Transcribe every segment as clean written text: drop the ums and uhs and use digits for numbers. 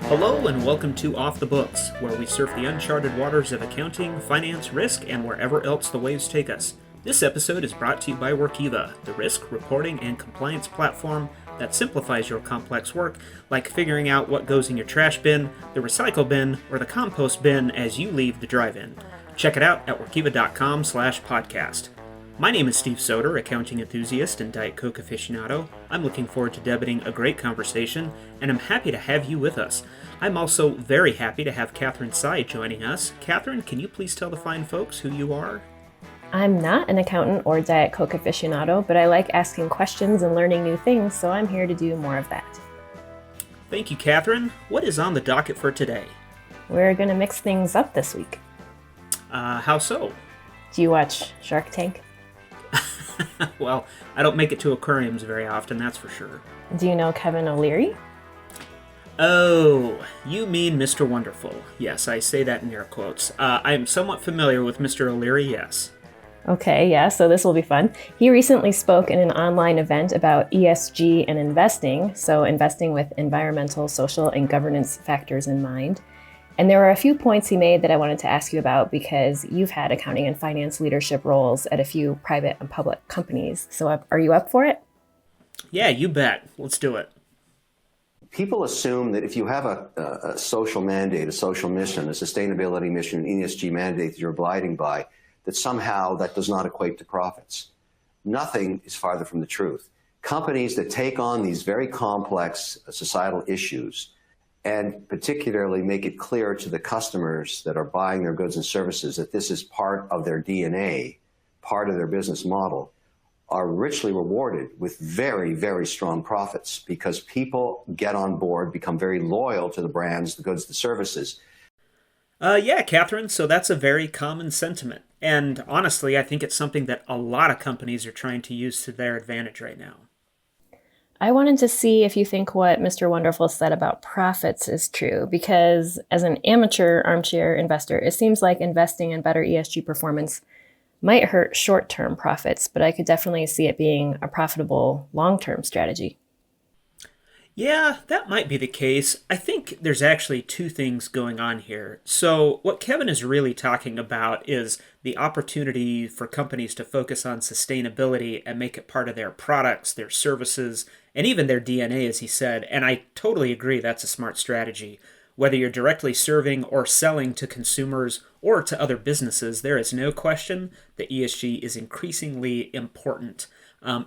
Hello and welcome to Off the Books, where we surf the uncharted waters of accounting, finance, risk, and wherever else the waves take us. This episode is brought to you by Workiva, the risk, reporting, and compliance platform that simplifies your complex work, like figuring out what goes in your trash bin, the recycle bin, or the compost bin as you leave the drive-in. Check it out at workiva.com/podcast. My name is Steve Soder, accounting enthusiast and Diet Coke aficionado. I'm looking forward to debating a great conversation, and I'm happy to have you with us. I'm also very happy to have Catherine Tsai joining us. Catherine, can you please tell the fine folks who you are? I'm not an accountant or Diet Coke aficionado, but I like asking questions and learning new things, so I'm here to do more of that. Thank you, Catherine. What is on the docket for today? We're going to mix things up this week. How so? Do you watch Shark Tank? Well, I don't make it to aquariums very often, that's for sure. Do you know Kevin O'Leary? Oh, you mean Mr. Wonderful. Yes, I say that in air quotes. I'm somewhat familiar with Mr. O'Leary, yes. Okay, yeah, so this will be fun. He recently spoke in an online event about ESG and investing, so investing with environmental, social, and governance factors in mind. And there were a few points he made that I wanted to ask you about because you've had accounting and finance leadership roles at a few private and public companies. So are you up for it? Yeah, you bet. Let's do it. People assume that if you have a social mandate, a social mission, a sustainability mission, an ESG mandate that you're abiding by, that somehow that does not equate to profits. Nothing is farther from the truth. Companies that take on these very complex societal issues and particularly make it clear to the customers that are buying their goods and services that this is part of their DNA, part of their business model, are richly rewarded with very, very strong profits because people get on board, become very loyal to the brands, the goods, the services. Yeah, Catherine, so that's a very common sentiment. And honestly, I think it's something that a lot of companies are trying to use to their advantage right now. I wanted to see if you think what Mr. Wonderful said about profits is true, because as an amateur armchair investor, it seems like investing in better ESG performance might hurt short-term profits, but I could definitely see it being a profitable long-term strategy. Yeah, that might be the case. I think there's actually two things going on here. So what Kevin is really talking about is the opportunity for companies to focus on sustainability and make it part of their products, their services, and even their DNA, as he said. And I totally agree that's a smart strategy. Whether you're directly serving or selling to consumers or to other businesses, there is no question that ESG is increasingly important.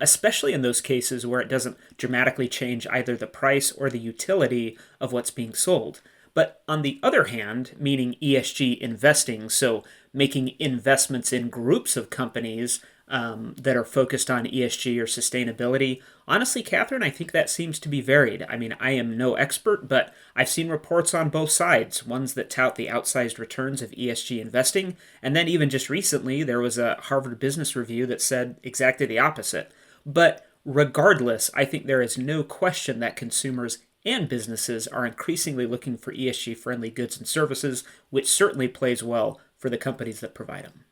Especially in those cases where it doesn't dramatically change either the price or the utility of what's being sold. But on the other hand, meaning ESG investing, so making investments in groups of companies that are focused on ESG or sustainability, honestly, Catherine, I think that seems to be varied. I mean, I am no expert, but I've seen reports on both sides, ones that tout the outsized returns of ESG investing, and then even just recently, there was a Harvard Business Review that said exactly the opposite. But regardless, I think there is no question that consumers and businesses are increasingly looking for ESG-friendly goods and services, which certainly plays well for the companies that provide them.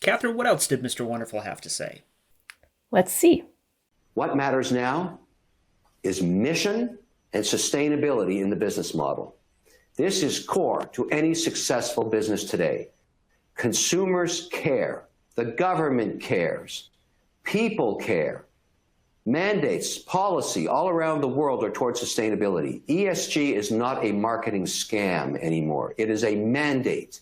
Catherine, what else did Mr. Wonderful have to say? Let's see. What matters now is mission and sustainability in the business model. This is core to any successful business today. Consumers care. The government cares. People care. Mandates, policy all around the world are towards sustainability. ESG is not a marketing scam anymore. It is a mandate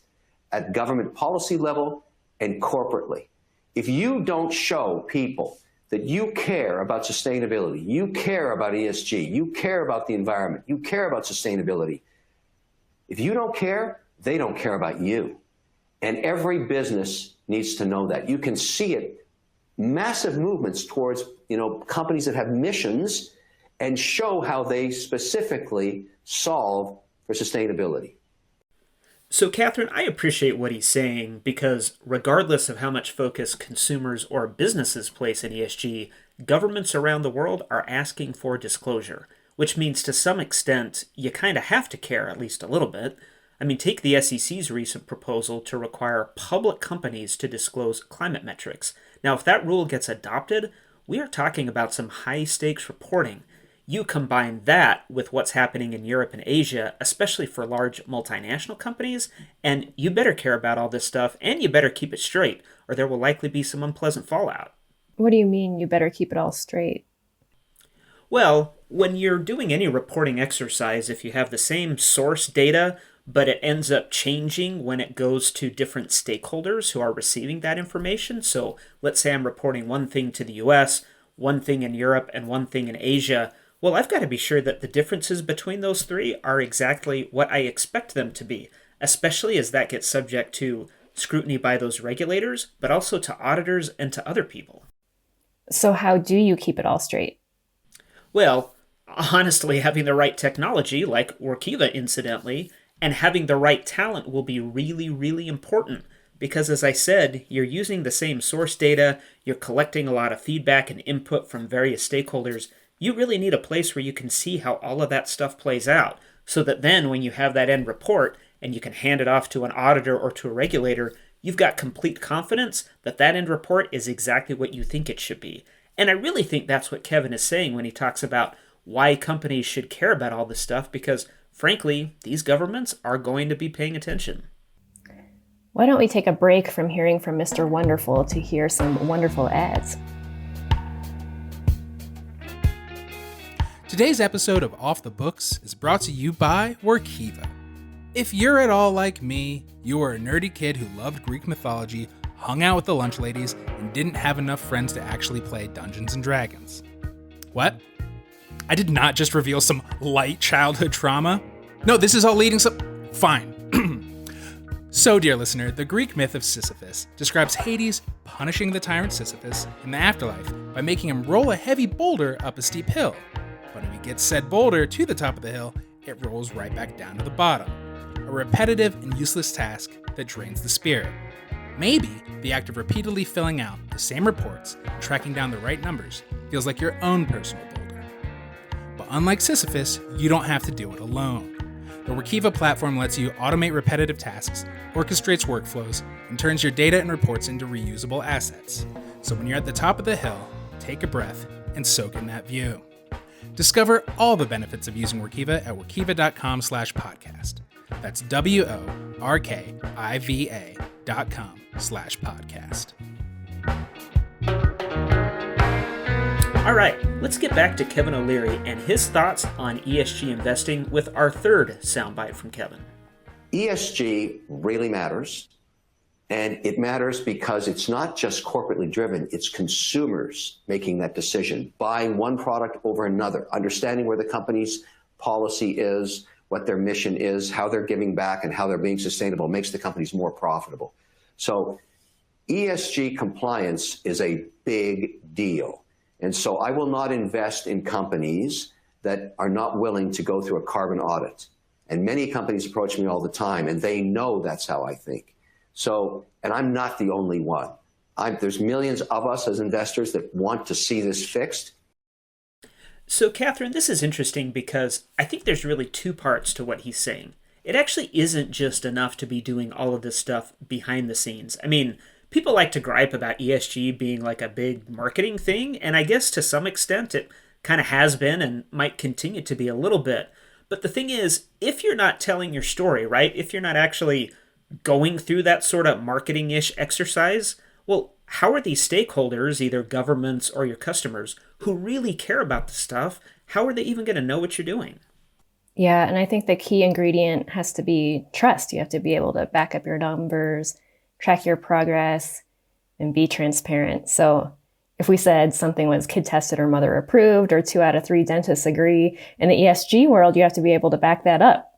at government policy level and corporately. If you don't show people that you care about sustainability, you care about ESG, you care about the environment, you care about sustainability, if you don't care, they don't care about you. And every business needs to know that. You can see it, massive movements towards, companies that have missions and show how they specifically solve for sustainability. So, Catherine, I appreciate what he's saying because regardless of how much focus consumers or businesses place in ESG, governments around the world are asking for disclosure, which means to some extent you kind of have to care at least a little bit. I mean, take the SEC's recent proposal to require public companies to disclose climate metrics. Now, if that rule gets adopted, we are talking about some high-stakes reporting. You combine that with what's happening in Europe and Asia, especially for large multinational companies, and you better care about all this stuff and you better keep it straight, or there will likely be some unpleasant fallout. What do you mean you better keep it all straight? Well, when you're doing any reporting exercise, if you have the same source data, but it ends up changing when it goes to different stakeholders who are receiving that information. So let's say I'm reporting one thing to the US, one thing in Europe, and one thing in Asia. Well, I've got to be sure that the differences between those three are exactly what I expect them to be, especially as that gets subject to scrutiny by those regulators, but also to auditors and to other people. So, how do you keep it all straight? Well, honestly, having the right technology, like Workiva incidentally, and having the right talent will be really, really important. Because as I said, you're using the same source data, you're collecting a lot of feedback and input from various stakeholders. You really need a place where you can see how all of that stuff plays out, so that then when you have that end report and you can hand it off to an auditor or to a regulator, you've got complete confidence that that end report is exactly what you think it should be. And I really think that's what Kevin is saying when he talks about why companies should care about all this stuff, because frankly, these governments are going to be paying attention. Why don't we take a break from hearing from Mr. Wonderful to hear some wonderful ads? Today's episode of Off the Books is brought to you by Workiva. If you're at all like me, you were a nerdy kid who loved Greek mythology, hung out with the lunch ladies, and didn't have enough friends to actually play Dungeons and Dragons. What? I did not just reveal some light childhood trauma. No, this is all leading some... Fine. So, dear listener, the Greek myth of Sisyphus describes Hades punishing the tyrant Sisyphus in the afterlife by making him roll a heavy boulder up a steep hill. But when he gets said boulder to the top of the hill, it rolls right back down to the bottom. A repetitive and useless task that drains the spirit. Maybe the act of repeatedly filling out the same reports and tracking down the right numbers feels like your own personal boulder. But unlike Sisyphus, you don't have to do it alone. The Workiva platform lets you automate repetitive tasks, orchestrates workflows, and turns your data and reports into reusable assets. So when you're at the top of the hill, take a breath and soak in that view. Discover all the benefits of using Workiva at workiva.com/podcast. That's WORKIVA.com/podcast. All right, let's get back to Kevin O'Leary and his thoughts on ESG investing with our third soundbite from Kevin. ESG really matters, and it matters because it's not just corporately driven, it's consumers making that decision, buying one product over another, understanding where the company's policy is, what their mission is, how they're giving back, and how they're being sustainable makes the companies more profitable. So ESG compliance is a big deal. And so I will not invest in companies that are not willing to go through a carbon audit. And many companies approach me all the time, and they know that's how I think. So, and I'm not the only one. There's millions of us as investors that want to see this fixed. So, Catherine, this is interesting because I think there's really two parts to what he's saying. It actually isn't just enough to be doing all of this stuff behind the scenes. I mean, people like to gripe about ESG being like a big marketing thing, and I guess to some extent it kind of has been and might continue to be a little bit. But the thing is, if you're not telling your story, right, if you're not actually going through that sort of marketing-ish exercise, well, how are these stakeholders, either governments or your customers, who really care about the stuff, how are they even going to know what you're doing? Yeah, and I think the key ingredient has to be trust. You have to be able to back up your numbers, track your progress, and be transparent. So if we said something was kid tested or mother approved, or 2 out of 3 dentists agree, in the ESG world, you have to be able to back that up.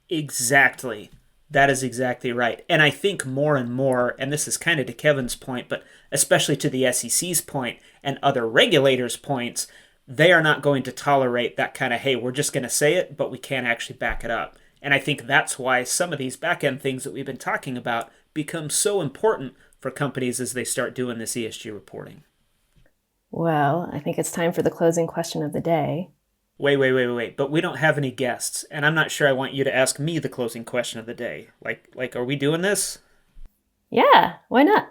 Exactly. That is exactly right. And I think more and more, and this is kind of to Kevin's point, but especially to the SEC's point and other regulators' points, they are not going to tolerate that kind of, hey, we're just going to say it, but we can't actually back it up. And I think that's why some of these back-end things that we've been talking about become so important for companies as they start doing this ESG reporting. Well, I think it's time for the closing question of the day. Wait. But we don't have any guests, and I'm not sure I want you to ask me the closing question of the day. Like, are we doing this? Yeah, why not?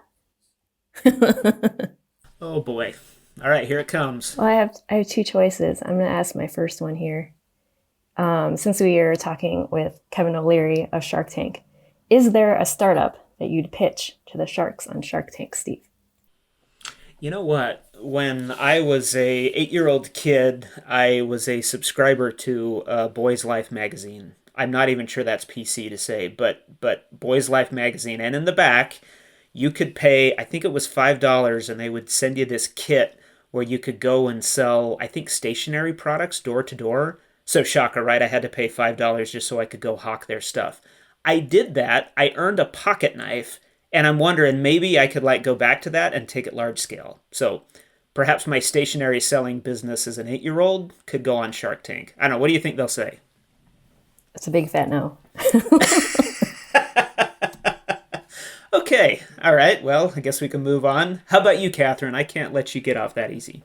Oh boy. All right, here it comes. Well, I have two choices. I'm going to ask my first one here. Since we are talking with Kevin O'Leary of Shark Tank, is there a startup that you'd pitch to the sharks on Shark Tank, Steve? You know what? When I was a 8-year-old kid, I was a subscriber to Boys Life magazine. I'm not even sure that's PC to say, but Boys Life magazine, and in the back, you could pay, I think it was $5, and they would send you this kit where you could go and sell, I think, stationery products door to door. So shocker, right? I had to pay $5 just so I could go hawk their stuff. I did that. I earned a pocket knife, and I'm wondering maybe I could go back to that and take it large scale. So perhaps my stationery selling business as an 8-year-old could go on Shark Tank. I don't know. What do you think they'll say? It's a big fat no. Okay. All right. Well, I guess we can move on. How about you, Catherine? I can't let you get off that easy.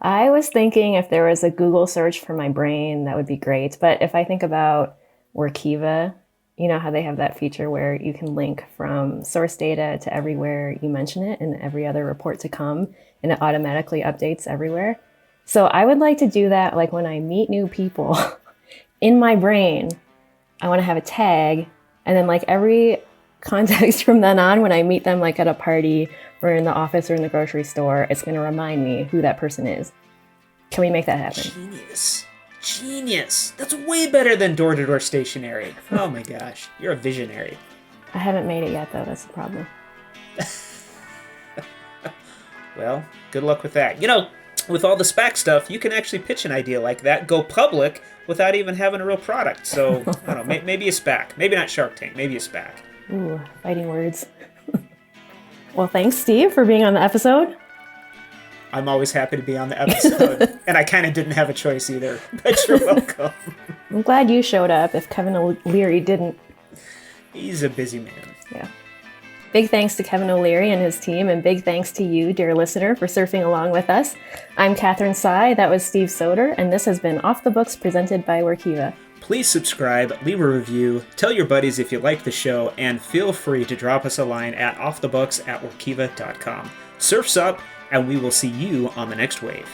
I was thinking if there was a Google search for my brain, that would be great. But if I think about Workiva, you know how they have that feature where you can link from source data to everywhere you mention it in every other report to come, and it automatically updates everywhere. So I would like to do that like when I meet new people in my brain. I want to have a tag, and then like every context from then on, when I meet them like at a party or in the office or in the grocery store, it's going to remind me who that person is. Can we make that happen? Genius. That's way better than door-to-door stationery. Oh my gosh. You're a visionary. I haven't made it yet, though. That's the problem. Well, good luck with that. You know, with all the SPAC stuff, you can actually pitch an idea like that, go public without even having a real product. So, I don't know, maybe a SPAC. Maybe not Shark Tank, maybe a SPAC. Ooh, fighting words. Well, thanks, Steve, for being on the episode. I'm always happy to be on the episode, and I kind of didn't have a choice either, but you're welcome. I'm glad you showed up if Kevin O'Leary didn't. He's a busy man. Yeah. Big thanks to Kevin O'Leary and his team, and big thanks to you, dear listener, for surfing along with us. I'm Catherine Sy, that was Steve Soder, and this has been Off the Books presented by Workiva. Please subscribe, leave a review, tell your buddies if you like the show, and feel free to drop us a line at offthebooks@workiva.com. Surf's up, and we will see you on the next wave.